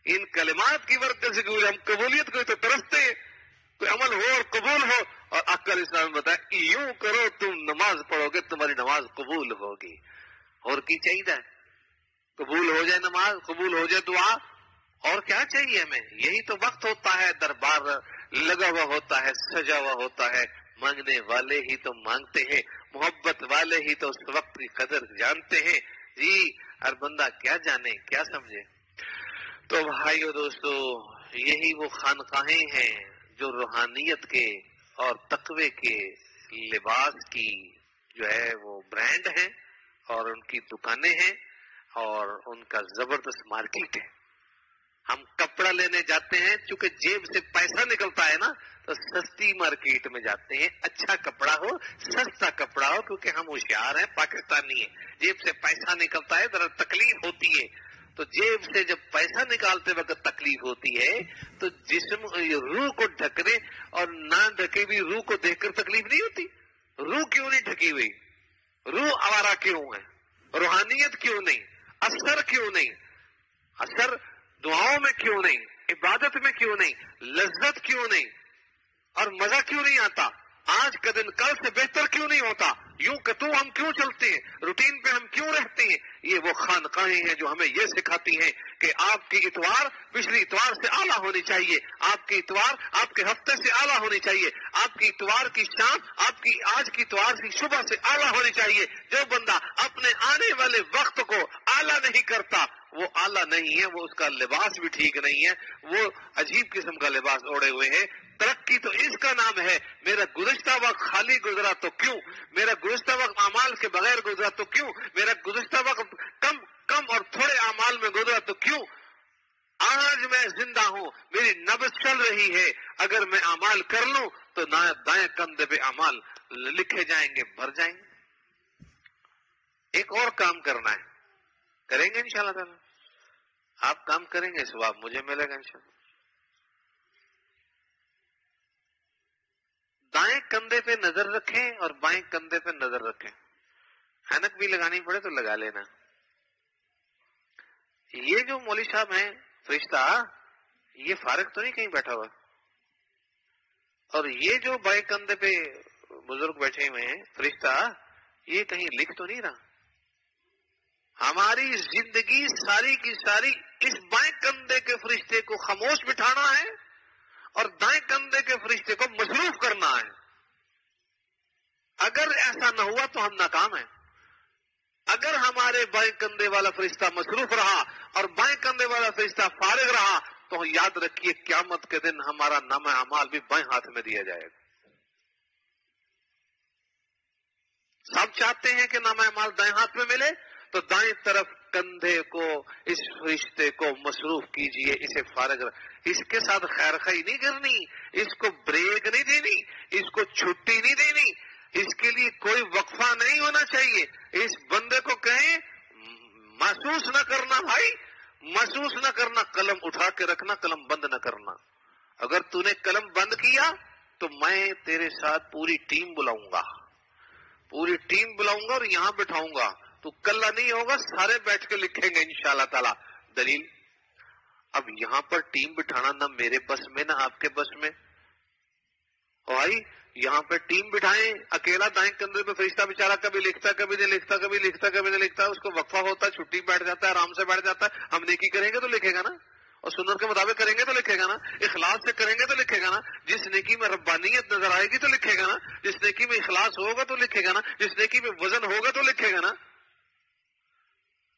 ان کلمات کی برکت سے. ہم قبولیت کو تو ترستے، کوئی عمل ہو اور قبول ہو. اور عقل اسلام بتایا یوں کرو، تم نماز پڑھو گے تمہاری نماز قبول ہوگی. اور کی چاہیے؟ قبول ہو جائے نماز، قبول ہو جائے دعا، اور کیا چاہیے ہمیں؟ یہی تو وقت ہوتا ہے، دربار لگا ہوا ہوتا ہے، سجا ہوا ہوتا ہے. مانگنے والے ہی تو مانگتے ہیں، محبت والے ہی تو اس وقت کی قدر جانتے ہیں. جی ہر بندہ کیا جانے کیا سمجھے. تو بھائیو دوستو، یہی وہ خانقاہیں ہیں جو روحانیت کے اور تقوی کے لباس کی جو ہے وہ برانڈ ہیں، اور ان کی دکانیں ہیں، اور ان کا زبردست مارکیٹ ہے. ہم کپڑا لینے جاتے ہیں، چونکہ جیب سے پیسہ نکلتا ہے نا، تو سستی مارکیٹ میں جاتے ہیں. اچھا کپڑا ہو، سستا کپڑا ہو، کیونکہ ہم ہوشیار ہیں، پاکستانی ہیں. جیب سے پیسہ نکلتا ہے ذرا تکلیف ہوتی ہے. تو جیب سے جب پیسہ نکالتے وقت تکلیف ہوتی ہے تو جسم روح کو ڈھکنے اور نہ ڈھکے بھی روح کو دیکھ کر تکلیف نہیں ہوتی. روح کیوں نہیں ڈھکی ہوئی؟ روح آوارہ کیوں ہے؟ روحانیت کیوں نہیں؟ اثر کیوں نہیں؟ اثر دعاؤں میں کیوں نہیں؟ عبادت میں کیوں نہیں؟ لذت کیوں نہیں؟ اور مزہ کیوں نہیں آتا؟ آج کا دن کل سے بہتر کیوں نہیں ہوتا؟ یوں کتوں ہم کیوں چلتے ہیں؟ روٹین پہ ہم کیوں رہتے ہیں؟ یہ وہ خانقاہیں ہیں جو ہمیں یہ سکھاتی ہیں کہ آپ کی اتوار پچھلی اتوار سے اعلیٰ ہونی چاہیے، آپ کی اتوار آپ کے ہفتے سے اعلیٰ ہونی چاہیے، آپ کی اتوار کی شام آپ کی آج کی اتوار کی صبح سے اعلیٰ ہونی چاہیے. جو بندہ اپنے آنے والے وقت کو اعلیٰ نہیں کرتا وہ اعلیٰ نہیں ہے، وہ اس کا لباس بھی ٹھیک نہیں ہے، وہ عجیب قسم کا لباس اوڑے ہوئے ہیں. ترقی تو اس کا نام ہے میرا گزشتہ وقت خالی گزرا تو کیوں، میرا گزشتہ وقت اعمال کے بغیر گزرا تو کیوں، میرا گزشتہ وقت کم اور تھوڑے اعمال میں گزرا تو کیوں. آج میں زندہ ہوں، میری میری نبض چل رہی ہے، اگر میں اعمال کر لوں تو دائیں کندھے پہ اعمال لکھے جائیں گے، بھر جائیں گے۔ ایک اور کام کرنا ہے، کریں گے انشاءاللہ تعالی، آپ کام کریں گے ثواب مجھے ملے گا انشاءاللہ۔ دائیں کندھے پہ نظر رکھیں اور بائیں کندھے پہ نظر رکھیں، اینک بھی لگانی پڑے تو لگا لینا۔ یہ جو مولوی صاحب ہیں فرشتہ، یہ فارغ تو نہیں کہیں بیٹھا ہوا، اور یہ جو بائیں کندھے پہ بزرگ بیٹھے ہوئے ہیں فرشتہ، یہ کہیں لکھ تو نہیں رہا۔ ہماری زندگی ساری کی ساری اس بائیں کندھے کے فرشتے کو خاموش بٹھانا ہے اور دائیں کندھے کے فرشتے کو مصروف کرنا ہے۔ اگر ایسا نہ ہوا تو ہم ناکام ہیں۔ اگر ہمارے بائیں کندھے والا فرشتہ مصروف رہا اور بائیں کندھے والا فرشتہ فارغ رہا تو یاد رکھیے قیامت کے دن ہمارا نامہ اعمال بھی بائیں ہاتھ میں دیا جائے گا۔ سب چاہتے ہیں کہ نامہ اعمال دائیں ہاتھ میں ملے، تو دائیں طرف کندھے کو اس فرشتے کو مصروف کیجئے، اسے فارغ اس کے ساتھ خیر خائی نہیں کرنی، اس کو بریک نہیں دینی، اس کو چھٹی نہیں دینی، اس کے لیے کوئی وقفہ نہیں ہونا چاہیے۔ اس بندے کو کہیں محسوس نہ کرنا بھائی، محسوس نہ کرنا، قلم اٹھا کے رکھنا، قلم بند نہ کرنا۔ اگر تو نے قلم بند کیا تو میں تیرے ساتھ پوری ٹیم بلاؤں گا، پوری ٹیم بلاؤں گا اور یہاں بٹھاؤں گا، تو کلّا نہیں ہوگا، سارے بیٹھ کے لکھیں گے انشاءاللہ تعالی۔ دلیل، اب یہاں پر ٹیم بٹھانا نہ میرے بس میں نہ آپ کے بس میں، بھائی یہاں پہ ٹیم بٹھائیں، اکیلا دائیں کندھے پہ فرشتہ بیچارہ کبھی لکھتا کبھی نہیں لکھتا، کبھی لکھتا کبھی نہیں لکھتا، اس کو وقفہ ہوتا ہے، چھٹی بیٹھ جاتا ہے، آرام سے بیٹھ جاتا ہے۔ ہم نیکی کریں گے تو لکھے گا نا، اور سنت کے مطابق کریں گے تو لکھے گا نا، اخلاص سے کریں گے تو لکھے گا نا، جس نیکی میں ربانیت نظر آئے گی تو لکھے گا نا، جس نیکی میں اخلاص ہوگا تو لکھے گا نا، جس نیکی میں وزن ہوگا تو لکھے گا نا۔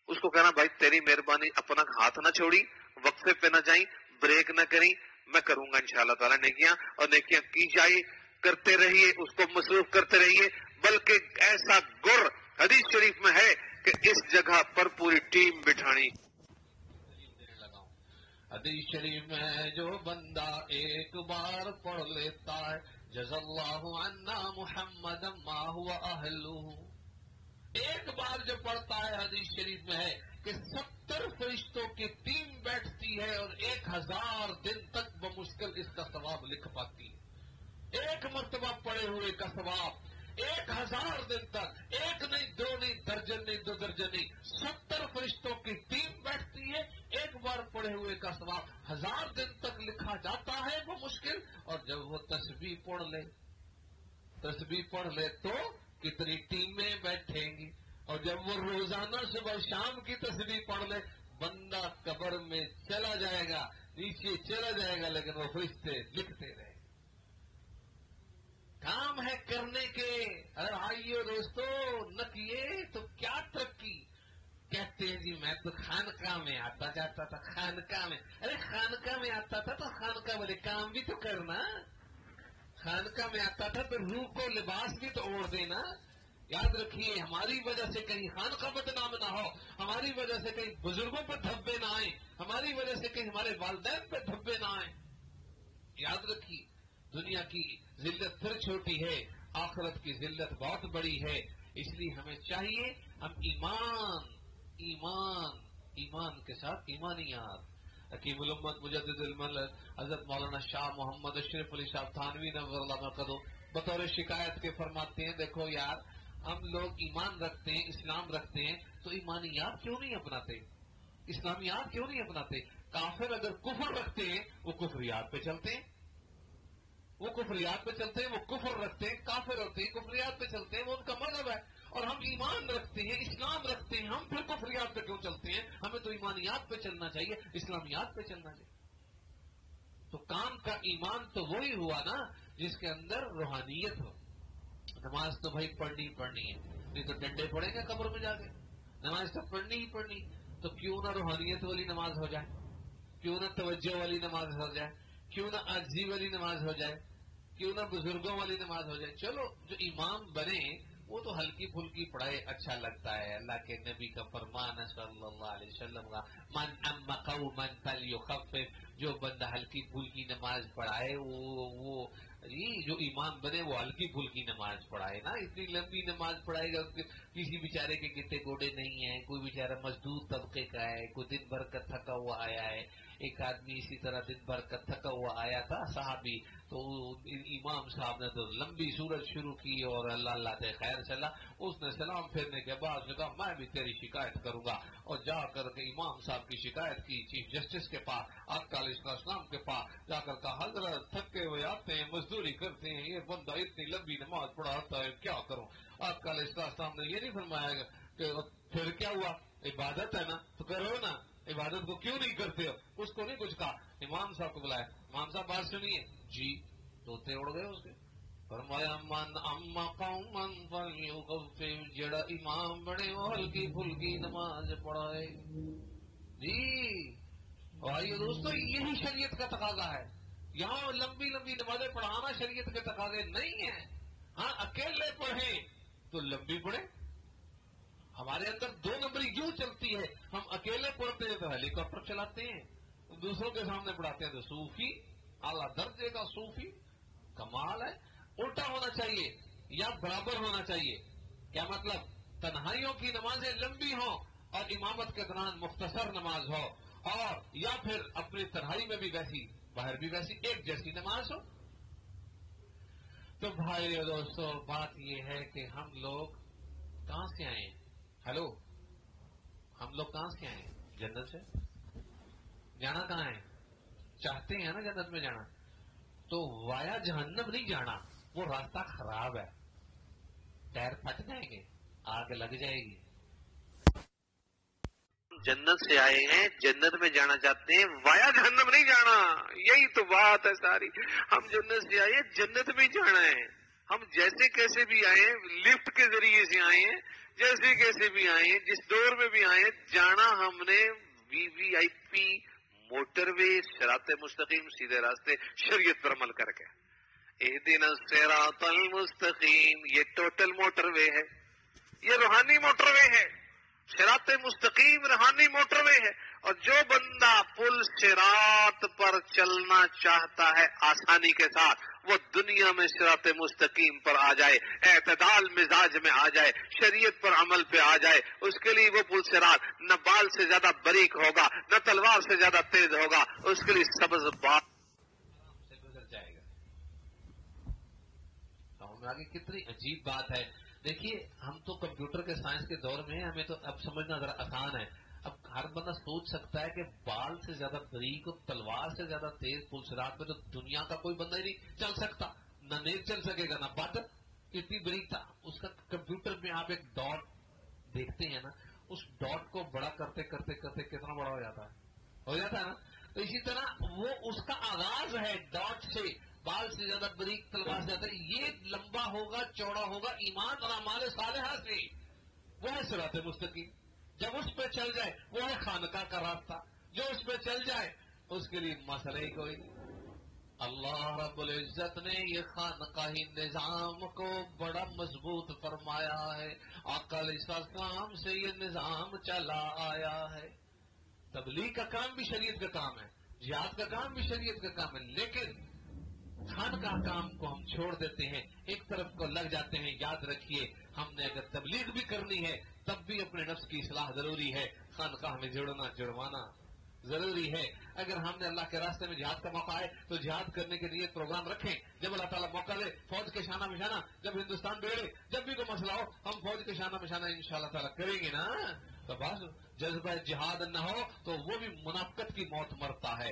اس کو کہنا بھائی تیری مہربانی، اپنا ہاتھ نہ چھوڑی، وقفے پہ نہ جائیں، بریک نہ کریں، میں کروں گا انشاءاللہ تعالی نیکیاں، اور نیکیاں کی جائے، کرتے رہیے، اس کو مصروف کرتے رہیے۔ بلکہ ایسا گر حدیث شریف میں ہے کہ اس جگہ پر پوری ٹیم بٹھانی۔ حدیث شریف میں جو بندہ ایک بار پڑھ لیتا ہے جزا اللہ عنا محمد ما هو اہلہ، ایک بار جو پڑھتا ہے حدیث شریف میں ہے کہ 70 فرشتوں کی ٹیم بیٹھتی ہے اور 1000 دن تک بمشکل اس کا ثواب لکھ پاتی ہے۔ ایک مرتبہ پڑے ہوئے کا ثواب 1000 دن تک، ایک نہیں، دو نہیں، درجن نہیں، 2 درجن نہیں، 70 فرشتوں کی ٹیم بیٹھتی ہے، ایک بار پڑے ہوئے کا ثواب 1000 دن تک لکھا جاتا ہے وہ مشکل۔ اور جب وہ تسبیح پڑھ لے تو کتنی ٹیمیں بیٹھیں گی، اور جب وہ روزانہ صبح شام کی تسبیح پڑھ لے، بندہ قبر میں چلا جائے گا، نیچے چلا جائے گا، لیکن وہ فرشتے لکھتے رہے۔ کام ہے کرنے کے، اگر آئیے دوستو نہ کیے تو کیا ترقی۔ کہتے ہیں جی میں تو خانقاہ میں آتا جاتا تھا، خانقاہ میں، ارے خانقاہ میں آتا تھا تو خانقاہ والے کام بھی تو کرنا، خانقاہ میں آتا تھا تو روح کو لباس بھی تو اوڑھ دینا۔ یاد رکھیے ہماری وجہ سے کہیں خانقاہ بدنام نہ ہو، ہماری وجہ سے کہیں بزرگوں پہ دھبے نہ آئیں، ہماری وجہ سے کہیں ہمارے والدین پہ دھبے نہ آئیں۔ یاد رکھیے دنیا کی ذلت پھر چھوٹی ہے، آخرت کی ذلت بہت بڑی ہے، اس لیے ہمیں چاہیے ہم ایمان کے ساتھ ایمانیات، حکیم الامت مجدد الملت حضرت مولانا شاہ محمد اشرف علی صاحب تھانوی نور اللہ مرقدہ بطور شکایت کے فرماتے ہیں دیکھو یار ہم لوگ ایمان رکھتے ہیں، اسلام رکھتے ہیں، تو ایمانیات کیوں نہیں اپناتے، اسلامیات کیوں نہیں اپناتے؟ کافر اگر کفر رکھتے ہیں وہ کفریات پہ چلتے ہیں، وہ کفریات پہ چلتے ہیں، وہ کفر رکھتے ہیں، کافر ہوتے ہیں، کفریات پہ چلتے ہیں، وہ ان کا مذہب ہے۔ اور ہم ایمان رکھتے ہیں، اسلام رکھتے ہیں، ہم پھر کفریات پہ کیوں چلتے ہیں؟ ہمیں تو ایمانیات پہ چلنا چاہیے، اسلامیات پہ چلنا چاہیے۔ تو کام کا ایمان تو وہی ہوا نا جس کے اندر روحانیت ہو۔ نماز تو بھائی پڑھنی ہے، نہیں تو ڈنڈے پڑیں گے قبر میں جا کے، نماز تو پڑھنی ہی پڑھنی، تو کیوں نہ روحانیت والی نماز ہو جائے، کیوں نہ توجہ والی نماز ہو جائے، کیوں نہ عاجزی والی نماز ہو جائے، کیوں نہ بزرگوں والی نماز ہو جائے۔ چلو جو امام بنے وہ تو ہلکی پھلکی پڑھائی اچھا لگتا ہے. اللہ کے نبی کا فرمان ہے صلی اللہ علیہ وسلم کا من اما قوما فلیخفف، جو بندہ ہلکی پھلکی نماز پڑھائے وہ جو ایمان بنے وہ ہلکی پھلکی نماز پڑھائے نا. اتنی لمبی نماز پڑھائے گا کسی بیچارے کے گٹے گوڑے نہیں ہیں، کوئی بیچارہ مزدور طبقے کا ہے، کوئی دن بھر کا تھکا ہوا آیا ہے. ایک آدمی اسی طرح دن بھر کا تھکا ہوا آیا تھا صحابی، تو امام صاحب نے تو لمبی سورت شروع کی اور اللہ اللہ سے خیر چلا. اس نے سلام پھیرنے کے بعد کہا میں بھی تیری شکایت کروں گا، اور جا کر کے امام صاحب کی شکایت کی چیف جسٹس کے پاس، آقا علیہ السلام کے پاس جا کر کہا حضرت تھکے ہوئے آتے ہیں، مزدوری کرتے ہیں، یہ بندہ اتنی لمبی نماز پڑھاتا ہے کیا کروں. آقا علیہ السلام نے یہ نہیں فرمایا کہ پھر کیا ہوا، عبادت ہے نا تو کرو نا، عبادت کو کیوں نہیں کرتے ہو. اس کو نہیں کچھ کہا، امام صاحب کو بلایا. امام صاحب بات سنیے جی، توتے اڑ گئے اس کے. فرمایا من اما قوما فلیخفف، جڑا امام بڑے وہ ہلکی پھلکی نماز پڑھائے. جی بھائی دوستو، یہی شریعت کا تقاضا ہے. یہاں لمبی لمبی نمازیں پڑھانا شریعت کے تقاضے نہیں ہیں. ہاں اکیلے پڑھیں تو لمبی پڑھیں. ہمارے اندر دو نمبری یوں چلتی ہے، ہم اکیلے پڑھتے ہیں تو ہیلی کاپٹر چلاتے ہیں، دوسروں کے سامنے پڑھاتے ہیں تو صوفی، اعلیٰ درجے کا صوفی. کمال ہے. الٹا ہونا چاہیے یا برابر ہونا چاہیے. کیا مطلب؟ تنہائیوں کی نمازیں لمبی ہوں اور امامت کے دوران مختصر نماز ہو، اور یا پھر اپنی تنہائی میں بھی ویسی باہر بھی ویسی ایک جیسی نماز ہو. تو بھائی دوستو، بات یہ ہے کہ ہم لوگ کہاں سے آئے ہیں؟ ہلو، ہم لوگ کہاں سے آئے ہیں؟ جنت سے. جانا کہاں ہے؟ چاہتے ہیں نا جنت میں جانا، تو وایا جہنم نہیں جانا، وہ راستہ خراب ہے، ٹائر پھٹ جائیں گے، آگ لگ جائے گی. جنت سے آئے ہیں، جنت میں جانا چاہتے ہیں، وایا جہنم نہیں جانا. یہی تو بات ہے ساری. ہم جنت سے آئے ہیں، جنت میں جانا ہے. ہم جیسے کیسے بھی آئے ہیں، لفٹ کے ذریعے سے آئے ہیں، جیسے کیسے بھی آئے ہیں، جس دور میں بھی آئے ہیں، جانا ہم نے وی وی آئی پی موٹر وے، صراط مستقیم، سیدھے راستے، شریعت پر عمل کر کے. اہدنا الصراط المستقیم، یہ ٹوٹل موٹر وے ہے، یہ روحانی موٹر وے ہے. صراط مستقیم روحانی موٹر وے ہے. اور جو بندہ پل صراط پر چلنا چاہتا ہے آسانی کے ساتھ، وہ دنیا میں صراط مستقیم پر آ جائے، اعتدال مزاج میں آ جائے، شریعت پر عمل پہ آ جائے، اس کے لیے وہ پل صراط نہ بال سے زیادہ باریک ہوگا، نہ تلوار سے زیادہ تیز ہوگا، اس کے لیے سبز بال سے گزر جائے گا. آگے کتنی عجیب بات ہے. دیکھیے، ہم تو کمپیوٹر کے سائنس کے دور میں ہیں، ہمیں تو اب سمجھنا ذرا آسان ہے. اب ہر بندہ سوچ سکتا ہے کہ بال سے زیادہ باریک اور تلوار سے زیادہ تیز پل صراط میں تو دنیا کا کوئی بندہ ہی نہیں چل سکتا. نہ نیز چل سکے گا، نہ بات. اتنی باریک تھا اس کا. کمپیوٹر میں آپ ایک ڈاٹ دیکھتے ہیں نا، اس ڈاٹ کو بڑا کرتے کرتے کرتے کتنا بڑا ہو جاتا ہے نا. تو اسی طرح وہ اس کا آغاز ہے ڈاٹ سے، بال سے زیادہ باریک، تلوار سے زیادہ. یہ لمبا ہوگا، چوڑا ہوگا ایمان اور اعمال صالحہ سے. وہ ہے صراط مستقیم. جب اس پہ چل جائے وہ ہے خانقاہ کا راستہ. جو اس پہ چل جائے اس کے لیے مسئلہ ہی کوئی نہیں. اللہ رب العزت نے یہ خانقاہی نظام کو بڑا مضبوط فرمایا ہے. آقا علیہ السلام سے یہ نظام چلا آیا ہے. تبلیغ کا کام بھی شریعت کا کام ہے، جہاد کا کام بھی شریعت کا کام ہے، لیکن خانقاہ کام کو ہم چھوڑ دیتے ہیں، ایک طرف کو لگ جاتے ہیں. یاد رکھیے، ہم نے اگر تبلیغ بھی کرنی ہے تب بھی اپنے نفس کی اصلاح ضروری ہے. خانقاہ میں جڑوانا ضروری ہے. اگر ہم نے اللہ کے راستے میں جہاد کا موقع ہے تو جہاد کرنے کے لیے پروگرام رکھیں. جب اللہ تعالیٰ موقع دے فوج کے شانہ بشانہ، جب ہندوستان بگڑے، جب بھی کوئی مسئلہ ہو، ہم فوج کے شانہ بشانہ انشاءاللہ تعالیٰ کریں گے نا. تو بس جذبہ جہاد نہ ہو تو وہ بھی منافقت کی موت مرتا ہے،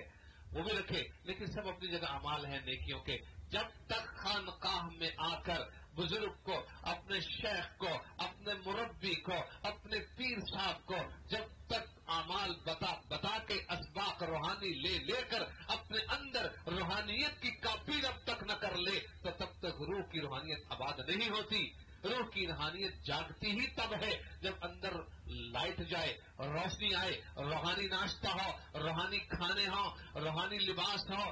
وہ بھی رکھے. لیکن سب اپنی جگہ اعمال ہیں نیکیوں کے. جب تک خانقاہ میں آ کر بزرگ کو، اپنے شیخ کو، اپنے مربی کو، اپنے پیر صاحب کو جب تک اعمال بتا کے اسباق روحانی لے کر اپنے اندر روحانیت کی کاپی جب تک نہ کر لے تو تب تک روح کی روحانیت آباد نہیں ہوتی. روح کی روحانیت جاگتی ہی تب ہے جب اندر لائٹ جائے، روشنی آئے، روحانی ناشتہ ہو، روحانی کھانے ہوں، روحانی لباس ہو،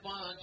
5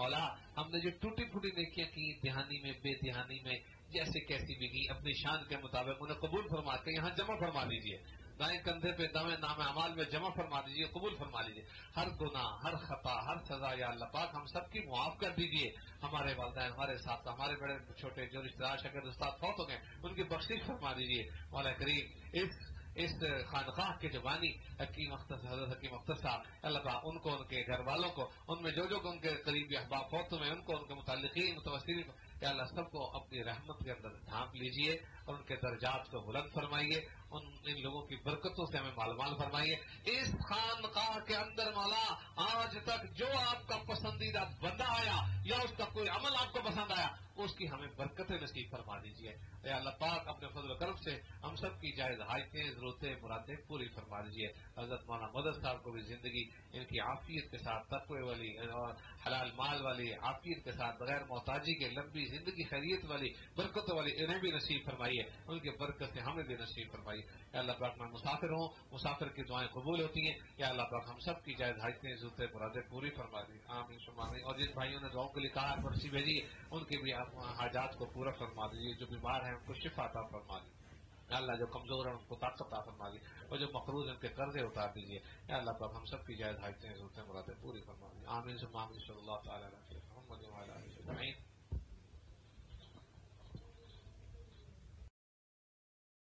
مولا ہم نے جو ٹوٹی پھوٹی نیکیاں کی دہانی میں بے دہانی میں جیسے کیسی بھی کی اپنی شان کے مطابق انہیں قبول فرما کے یہاں جمع فرما دیجیے، دائیں کندھے پہ دائیں نام اعمال میں جمع فرما دیجیے، قبول فرما لیجیے، ہر گناہ ہر خطا ہر سزا یا اللہ پاک ہم سب کی معاف کر دیجیے، ہمارے والدین ہمارے ساتھ ہمارے بڑے چھوٹے جو رشتے دار شاگرد استاد فوت ہو گئے ان کی بخشش فرما دیجیے مولا کریم۔ اس خانقاہ کے جو بانی حکیم اختر حضرت حکیم اختر صاحب اللہ تعالیٰ ان کو ان کے گھر والوں کو ان میں جو ان کے قریبی احباب فوت ہوئے ان کو ان کے متعلقین متوسرین کو یا اللہ سب کو اپنی رحمت کے اندر ڈھانپ لیجیے اور ان کے درجات کو بلند فرمائیے، ان لوگوں کی برکتوں سے ہمیں مال مال فرمائیے۔ اس خانقاہ کے اندر مولا آج تک جو آپ کا پسندیدہ بندہ آیا یا اس کا کوئی عمل آپ کو پسند آیا اس کی ہمیں برکتیں نصیب فرما دیجیے اے اللہ پاک، اپنے فضل و کرم سے ہم سب کی جائز حاجتیں ضرورتیں مرادیں پوری فرما دیجیے۔ حضرت مولانا مدد صاحب کو بھی زندگی ان کی عافیت کے ساتھ تقوی والی اور حلال مال والی عافیت کے ساتھ بغیر محتاجی کے لمبی زندگی خیریت والی برکتوں والی انہیں بھی نصیب فرمائیے، ان کی برکت سے ہمیں بھی نصیب فرمائیے۔ یا اللہ پاک میں مسافر ہوں، مسافر کی دعائیں قبول ہوتی ہیں، یا اللہ پاک ہم سب کی جائز حاجتیں ضرورتیں مرادیں پوری فرما دی، آمین ثم آمین۔ اور جن بھائیوں نے دعاؤں کے لیے کہا پرچی بھیجی ہے ان کی بھی آپ حاجات کو پورا فرما دیجیے، جو بیمار ہیں ان کو شفا عطا فرما دیجیے، یا اللہ جو کمزور ہیں ان کو طاقت عطا فرما دیجیے، اور جو مقروض ہیں ان کے قرضے اتار دیجیے، یا اللہ پاک ہم سب کی جائز حاجتیں ضرورتیں مرادیں پوری فرما دیجیے، آمین ثم آمین۔ صلی اللہ تعالی علیہ وسلم محمد وعلی آلہ اجمعین۔